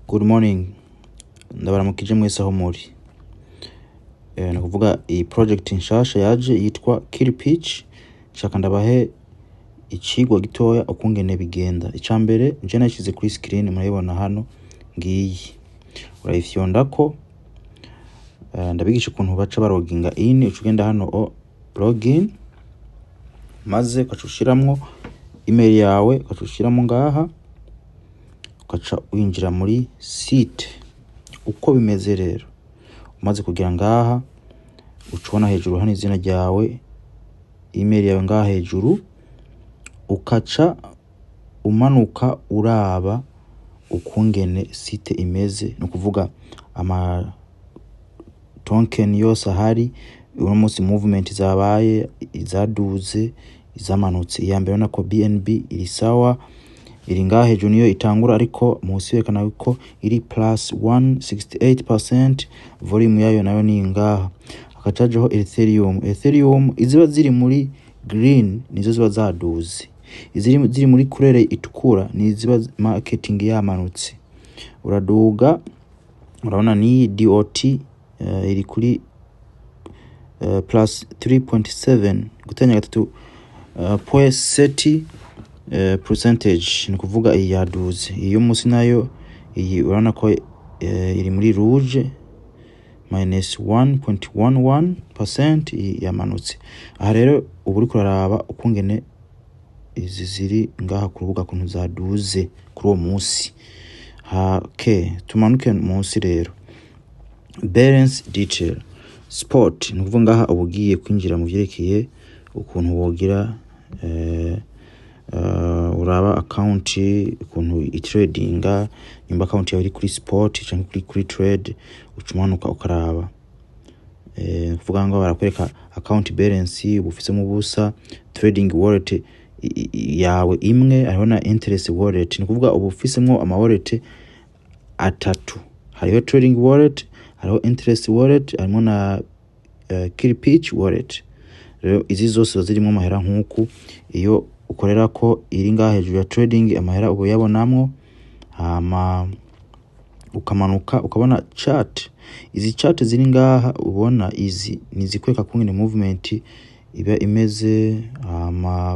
Good morning. Ndabaramukije mwese aho muri. Nakuvuga iyi project nshasha yaje yitwa KIRPICH. Shaka ndabahe icigwa gitoya ukungene bigenda. Icambere nje nashize kuri screen murayibona hano ngiyi. Urayifyondako ndabigisha ukuntu baca baroginga in, ucugenda hano login maze ukacushiramwo email yawe, ukacushiramo ngaha ukaca winjira muri site. Uko bimeze rero umaze kugira ngaha ucubona hejuru hano izina ryawe, email yawe ngaha hejuru, ukaca umanuka uraba ukungene site imeze, no kuvuga ama token yose ahari uno munsi movement zabaye, izaduze, izamanutse. Iya mbere nako BNB iri sawa, iri ngaha hejuru niyo itangura, ariko munsi yerekana ko iri plus 168%. Volume yayo nayo ni ngaha. Akacajeho Ethereum iziba ziri muri green nizo ziba zaduze, ziri muri kurere itukura ni ziba marketing yamanutse. Uraduga urabona ni DOT iri kuri plus 3.7 gutanya gatatu percentage, ni kuvuga iyi yaduze. Iyo munsi nayo iyi urabona ko iri muri rouge minus 1.11% yamanutse. Aha rero ubu uri kuraraba ukungene izi ziri ngaha ku rubuga kuntu zaduze kuri uwo munsi. Tumanuke munsi rero, balance detail spot, ni kuvuga ngaha ubugiye kwinjira mu vyerekeye ukuntu wogira uraba account ukuntu itradinga, nimba account yawe iri kuri spot cyangwa kuri trade, ucumanuka ukaraba. Kuvuga ngo barakwereka account balance ubufise mu busa, trading wallet yawe imwe, hariho na interest wallet, ni kuvuga ubufisemo ama wallet atatu. Hariho trading wallet, hariho interest wallet, harimo na KIRPICH wallet. Rero izi zose zirimo amahera nkuku. Iyo ukorera ko iri ngaha hejuru ya trading, amahera ubu yabonamwo, ukamanuka ukabona chart. Izi chart ziri ngaha ubona izi nizikweka kungene movement iba imeze,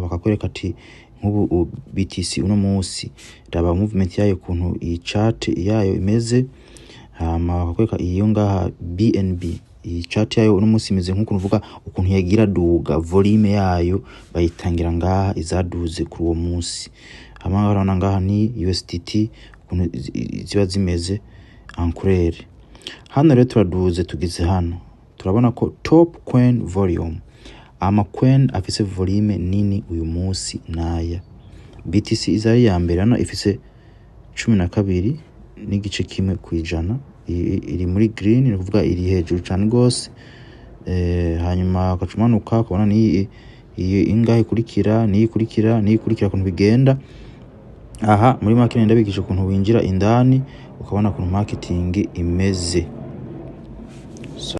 bakakwereka ati nk'ubu BTC uno munsi raba movement yayo kuntu iyi chart yayo imeze, bakakwereka iyo ngaha BNB iyi chart yayo uno munsi imeze nk'uko uvuga ukuntu yagira duga, volume yayo bayitangira ngaha izaduze kuri uwo munsi. Urabona ngaha ni USDT ukuntu ziba zimeze en hano. Rero turaduze tugize hano, turabona ko top coin volume, ama coin afise volume nini uyu munsi naya. BTC izari ya mbere hano ifise 12 n'igice kimwe kwijana, iri muri green, ni kuvuga iri hejuru cyane gose. Hanyuma akacumanuka ukabona ni iyi ingahe ikurikira, ni ikurikira kuntu bigenda. Aha muri marketing ndabigisha kuntu winjira indani ukabona kuntu marketing imeze.